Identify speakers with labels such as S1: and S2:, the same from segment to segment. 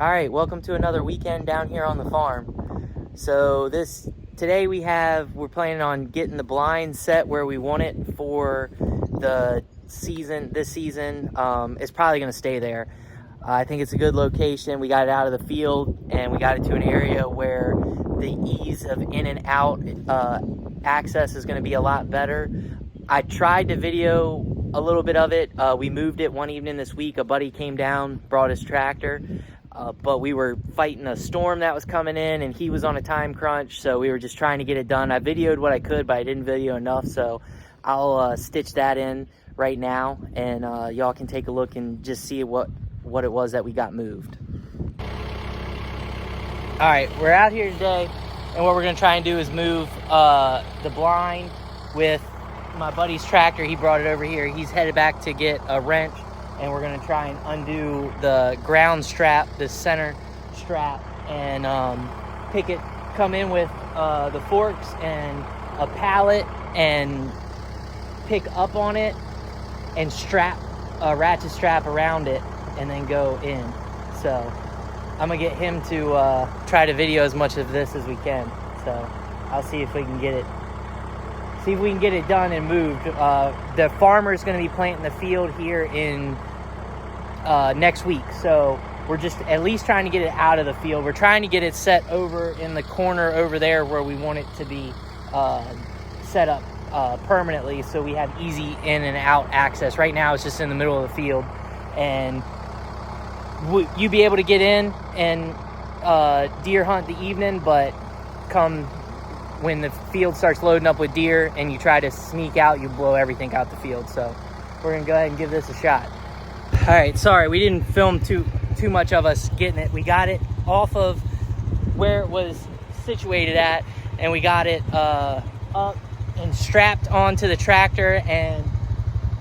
S1: All right, welcome to another weekend down here on the farm. So today we're planning on getting the blind set where we want it for the season. This season, it's probably going to stay there. I think it's a good location. We got it out of the field and we got it to an area where the ease of in and out access is going to be a lot better. I tried to video a little bit of it. We moved it one evening this week. A buddy came down, brought his tractor. But we were fighting a storm that was coming in and he was on a time crunch, so we were just trying to get it done. I videoed what I could, but I didn't video enough, so I'll stitch that in right now, and y'all can take a look and just see what it was that we got moved. All right, we're out here today, and what we're gonna try and do is move the blind with my buddy's tractor. He brought it over here. He's headed back to get a wrench, and we're gonna try and undo the ground strap, the center strap, and come in with the forks and a pallet and pick up on it and strap a ratchet strap around it and then go in. So I'm gonna get him to try to video as much of this as we can. So I'll see if we can get it done and moved. The farmer's gonna be planting the field here in next week, so we're just at least trying to get it out of the field. We're trying to get it set over in the corner over there where we want it to be set up permanently, so we have easy in and out access. Right now it's just in the middle of the field, and you be able to get in and deer hunt the evening, but come when the field starts loading up with deer and you try to sneak out, you blow everything out the field. So we're gonna go ahead and give this a shot. All right, sorry, we didn't film too much of us getting it. We got it off of where it was situated at, and we got it up and strapped onto the tractor, and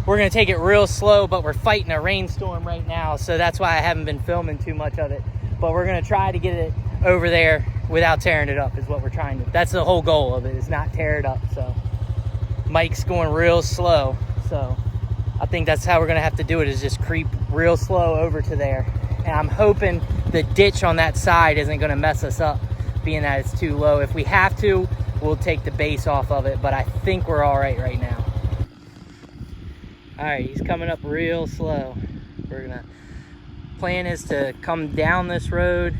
S1: we're gonna take it real slow, but we're fighting a rainstorm right now, so that's why I haven't been filming too much of it. But we're gonna try to get it over there without tearing it up is what we're trying to. That's the whole goal of it, is not tear it up. So Mike's going real slow, so I think that's how we're gonna have to do it, is just creep real slow over to there. And I'm hoping the ditch on that side isn't gonna mess us up, being that it's too low. If we have to, we'll take the base off of it, but I think we're all right now. All right, he's coming up real slow. Plan is to come down this road.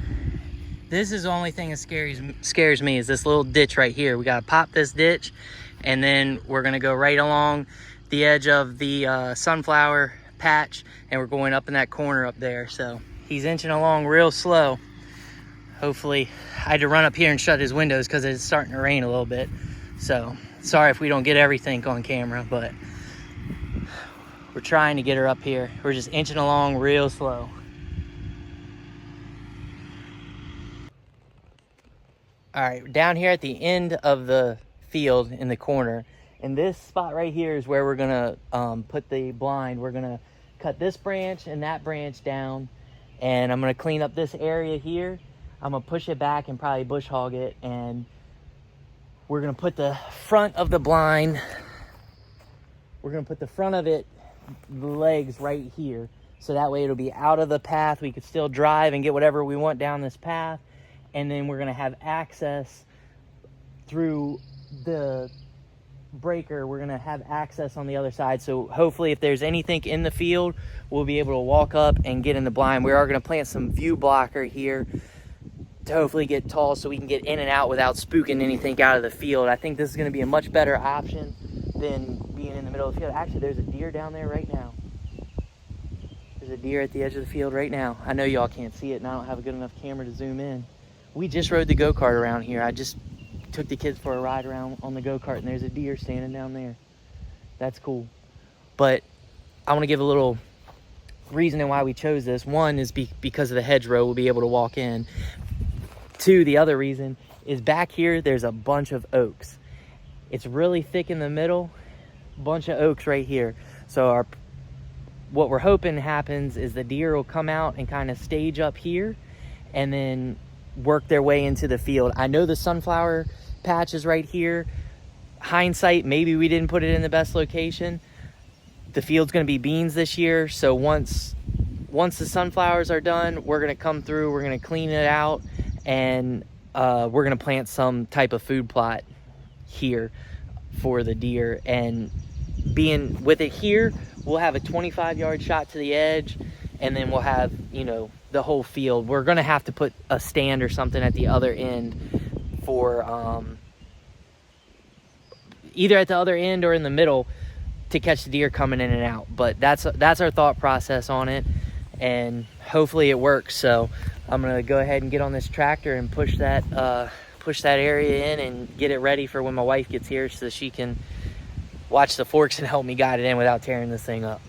S1: This is the only thing that scares me, is this little ditch right here. We gotta pop this ditch, and then we're gonna go right along the edge of the sunflower patch, and we're going up in that corner up there. So he's inching along real slow. Hopefully, I had to run up here and shut his windows because it's starting to rain a little bit. So sorry if we don't get everything on camera, but we're trying to get her up here. We're just inching along real slow. All right, down here at the end of the field in the corner, and this spot right here is where we're gonna put the blind. We're gonna cut this branch and that branch down, and I'm gonna clean up this area here. I'm gonna push it back and probably bush hog it, and we're gonna put the front of the blind, we're gonna put the front of it, the legs right here, so that way it'll be out of the path. We could still drive and get whatever we want down this path, and then we're gonna have access through the breaker. We're gonna have access on the other side, so hopefully if there's anything in the field, we'll be able to walk up and get in the blind. We are gonna plant some view blocker here to hopefully get tall so we can get in and out without spooking anything out of the field. I think this is gonna be a much better option than being in the middle of the field. Actually, there's a deer down there right now. There's a deer at the edge of the field right now. I know y'all can't see it, and I don't have a good enough camera to zoom in. We just rode the go-kart around here. I just took the kids for a ride around on the go-kart, and there's a deer standing down there. That's cool. But I want to give a little reasoning why we chose this. One is because of the hedgerow, we'll be able to walk in. Two, the other reason is back here there's a bunch of oaks. It's really thick in the middle, bunch of oaks right here. So what we're hoping happens is the deer will come out and kind of stage up here and then work their way into the field. I know the sunflower patch is right here. Hindsight, maybe we didn't put it in the best location. The field's going to be beans this year, so once once the sunflowers are done, we're gonna come through, we're gonna clean it out, and we're gonna plant some type of food plot here for the deer. And being with it here, we'll have a 25-yard shot to the edge, and then we'll have, you know, the whole field. We're gonna have to put a stand or something at the other end for either at the other end or in the middle to catch the deer coming in and out. But that's our thought process on it, and hopefully it works. So I'm gonna go ahead and get on this tractor and push that area in and get it ready for when my wife gets here, so she can watch the forks and help me guide it in without tearing this thing up.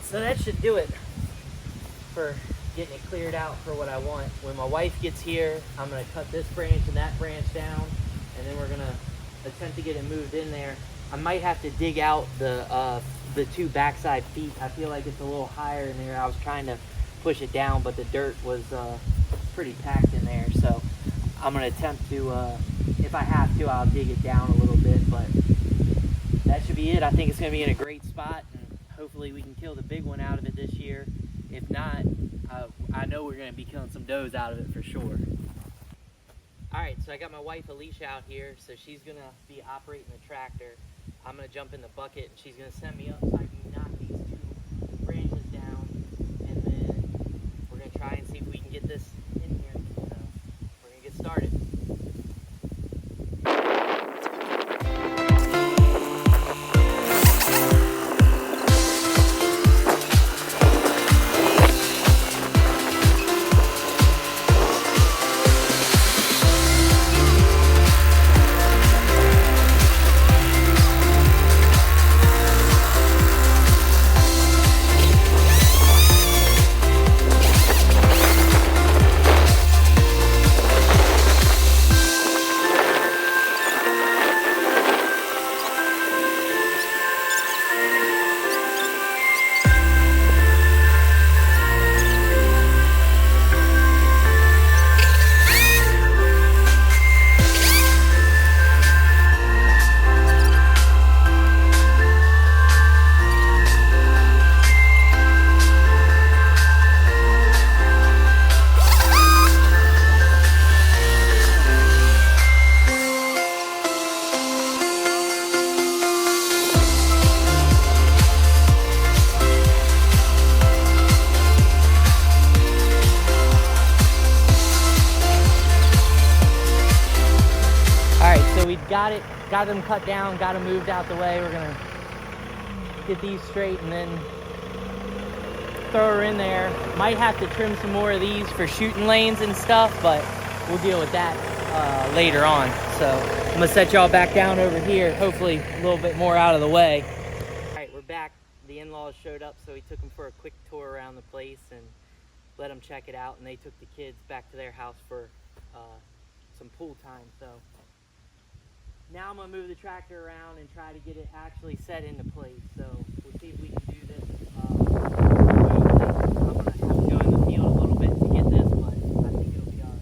S1: So that should do it for getting it cleared out for what I want. When my wife gets here, I'm going to cut this branch and that branch down, and then we're going to attempt to get it moved in there. I might have to dig out the two backside feet. I feel like it's a little higher in there. I was trying to push it down, but the dirt was pretty packed in there. So I'm going to attempt to, if I have to, I'll dig it down a little bit, but that should be it. I think it's going to be in a great spot. Hopefully we can kill the big one out of it this year. If not, I know we're going to be killing some does out of it for sure. Alright, so I got my wife Alicia out here, so she's going to be operating the tractor. I'm going to jump in the bucket, and she's going to send me up so I can knock these two branches down, and then we're going to try and see if we can get this in here. So we're going to get started. Got them cut down, got them moved out the way. We're gonna get these straight and then throw her in there. Might have to trim some more of these for shooting lanes and stuff, but we'll deal with that later on. So I'm gonna set y'all back down over here, hopefully a little bit more out of the way. All right, we're back. The in-laws showed up, so we took them for a quick tour around the place and let them check it out, and they took the kids back to their house for some pool time. So now I'm going to move the tractor around and try to get it actually set into place. So we'll see if we can do this. I'm going to have to go in the field a little bit to get this, but I think it'll be all right.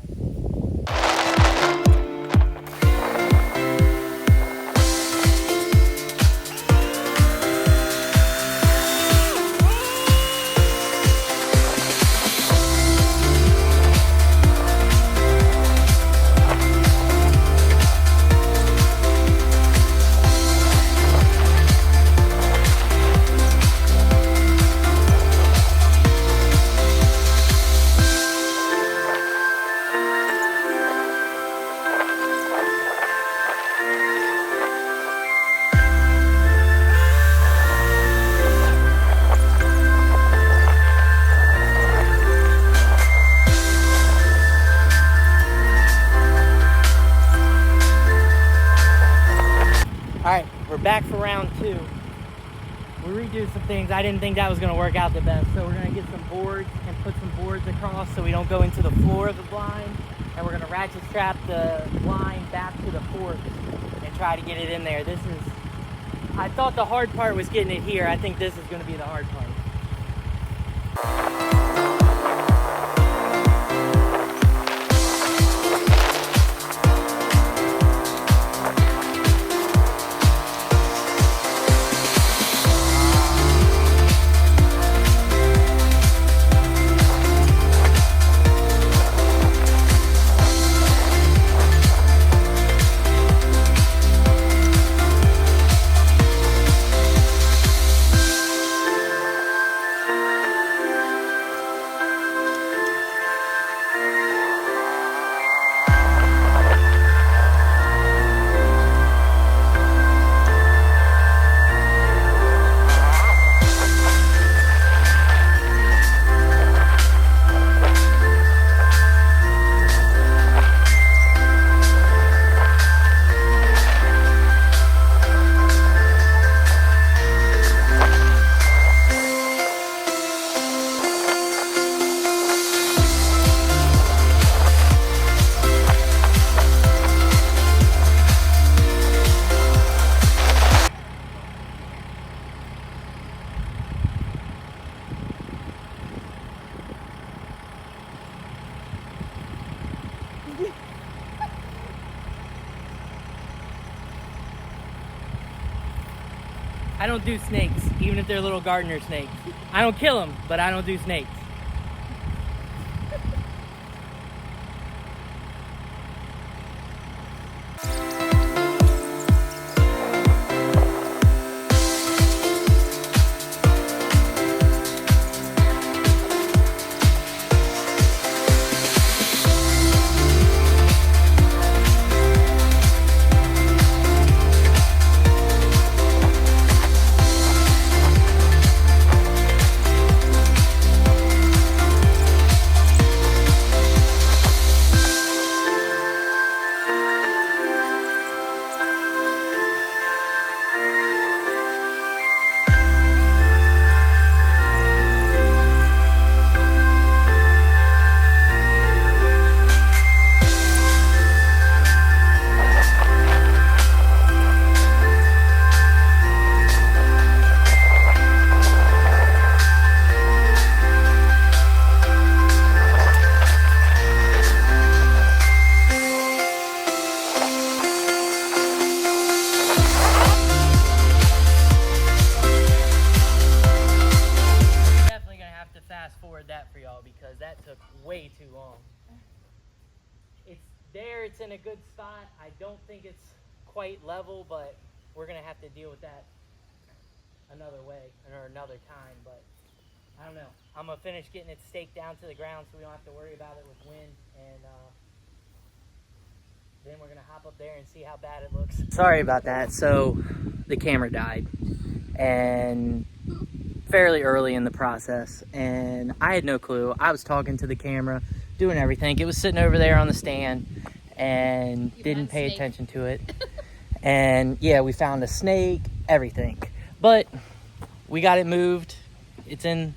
S1: right, we're back for round 2. We redo some things. I didn't think that was going to work out the best, so we're going to get some boards and put some boards across so we don't go into the floor of the blind, and we're going to ratchet strap the blind back to the forks and try to get it in there. I thought the hard part was getting it here. I think this is going to be the hard part. I don't do snakes, even if they're little gardener snakes. I don't kill them, but I don't do snakes. That for y'all because that took way too long. It's there, it's in a good spot. I don't think it's quite level, but we're gonna have to deal with that another way or another time. But I don't know, I'm gonna finish getting it staked down to the ground so we don't have to worry about it with wind, and then we're gonna hop up there and see how bad it looks. Sorry about that. So the camera died, and fairly early in the process, and I had no clue. I was talking to the camera, doing everything. It was sitting over there on the stand and didn't pay attention to it. And yeah, we found a snake, everything. But we got it moved. It's in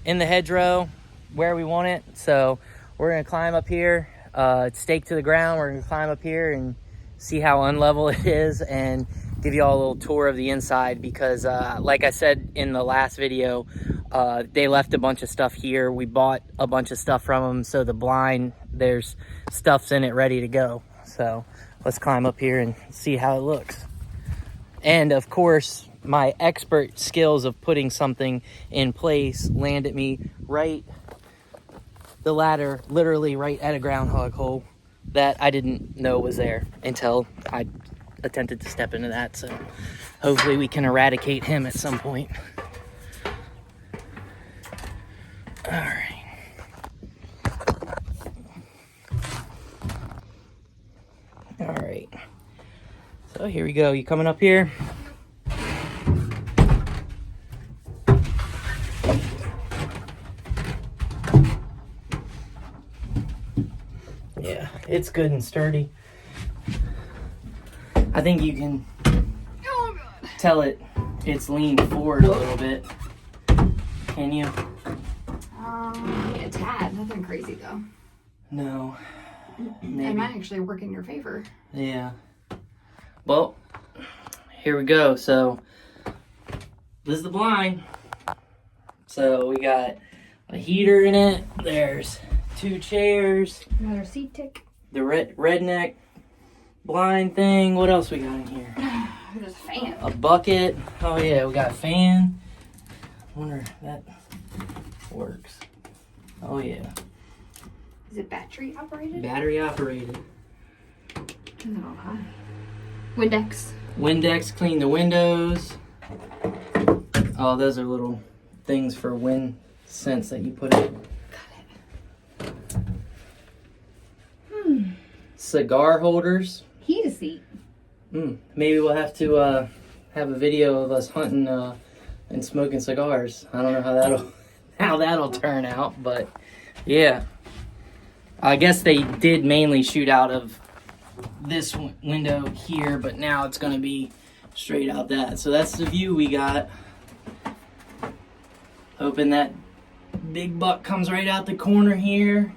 S1: the hedgerow where we want it. So we're gonna climb up here. It's staked to the ground. We're gonna climb up here and see how unlevel it is and give you all a little tour of the inside because like I said in the last video, they left a bunch of stuff here. We bought a bunch of stuff from them, so the blind, there's stuff's in it ready to go. So let's climb up here and see how it looks. And of course, my expert skills of putting something in place landed me right, the ladder literally right at a groundhog hole that I didn't know was there until I attempted to step into that. So hopefully we can eradicate him at some point. All right. All right. So here we go. You coming up here? Yeah, it's good and sturdy. I think you can tell it's leaned forward a little bit. Can you?
S2: A tad. Nothing crazy though.
S1: No.
S2: Maybe. It might actually work in your favor.
S1: Yeah. Well, here we go. So this is the blind. So we got a heater in it. There's 2 chairs.
S2: Another seat tick.
S1: The redneck blind thing. What else we got in here?
S2: There's a fan.
S1: A bucket. Oh yeah, we got a fan. I wonder if that works. Oh yeah.
S2: Is it battery operated?
S1: Battery operated.
S2: No. Windex.
S1: Windex, clean the windows. Oh, those are little things for wind scents that you put in.
S2: Got it.
S1: Cigar holders.
S2: Heat a seat.
S1: Maybe we'll have to have a video of us hunting and smoking cigars. I don't know how that'll turn out, but yeah. I guess they did mainly shoot out of this window here, but now it's going to be straight out that. So that's the view we got. Hoping that big buck comes right out the corner here,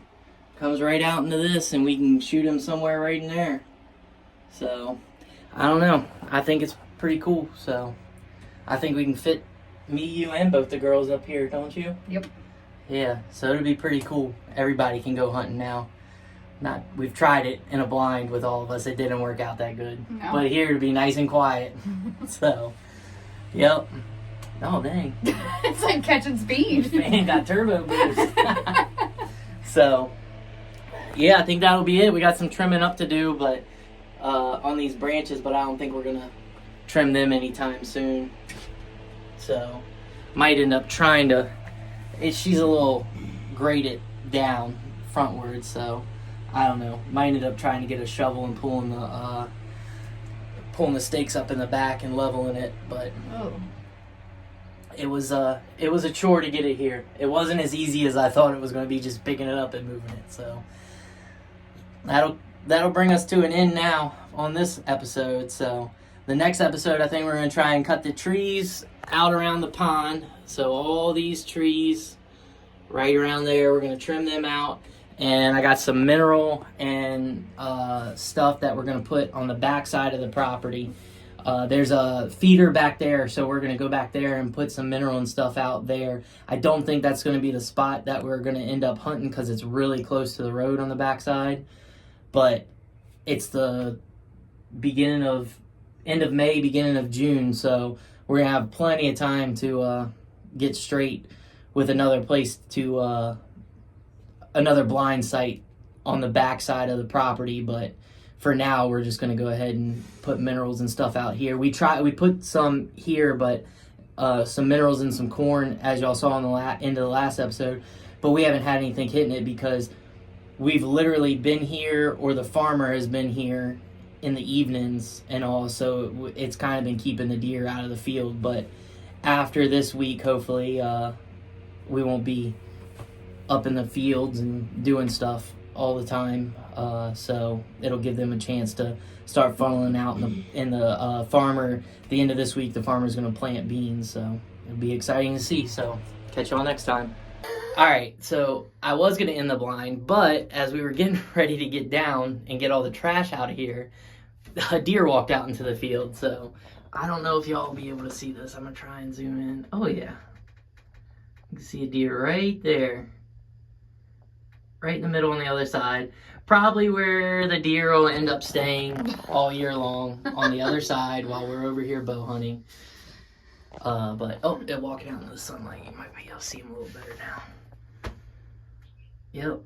S1: comes right out into this, and we can shoot him somewhere right in there. So, I don't know. I think it's pretty cool. So, I think we can fit me, you, and both the girls up here, don't you?
S2: Yep.
S1: Yeah, so it'll be pretty cool. Everybody can go hunting now. We've tried it in a blind with all of us. It didn't work out that good. No. But here it'll be nice and quiet. So, yep. Oh, dang.
S2: It's like catching speed.
S1: Man, got turbo boost. So, yeah, I think that'll be it. We got some trimming up to do, but on these branches, but I don't think we're going to trim them anytime soon. So, might end up trying to... She's a little graded down frontward, so I don't know. Might end up trying to get a shovel and pulling the stakes up in the back and leveling it, but it was a chore to get it here. It wasn't as easy as I thought it was going to be, just picking it up and moving it. So that'll bring us to an end now on this episode. So the next episode, I think we're going to try and cut the trees out around the pond. So all these trees right around there, we're going to trim them out. And I got some mineral and stuff that we're going to put on the back side of the property. There's a feeder back there, so we're going to go back there and put some mineral and stuff out there. I don't think that's going to be the spot that we're going to end up hunting because it's really close to the road on the backside. But it's the end of May, beginning of June, so we're going to have plenty of time to get straight with another place to... another blind site on the back side of the property, but for now we're just going to go ahead and put minerals and stuff out here. We put some here, but some minerals and some corn, as y'all saw in the end of the last episode, but we haven't had anything hitting it because we've literally been here, or the farmer has been here in the evenings and all, so it's kind of been keeping the deer out of the field. But after this week, hopefully we won't be up in the fields and doing stuff all the time, so it'll give them a chance to start funneling out in the farmer. At the end of this week, the farmer's going to plant beans, so it'll be exciting to see. So catch y'all next time. All right, so I was going to end the blind, but as we were getting ready to get down and get all the trash out of here, a deer walked out into the field. So I don't know if y'all will be able to see this. I'm going to try and zoom in. Oh yeah, you can see a deer right there. Right in the middle on the other side. Probably where the deer will end up staying all year long, on the other side while we're over here bow hunting. But, they're walking out into the sunlight. You might be able to see them a little better now. Yep.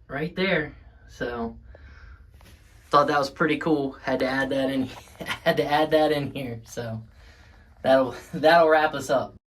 S1: Right there. So, thought that was pretty cool. Had to add that in here. So, that'll wrap us up.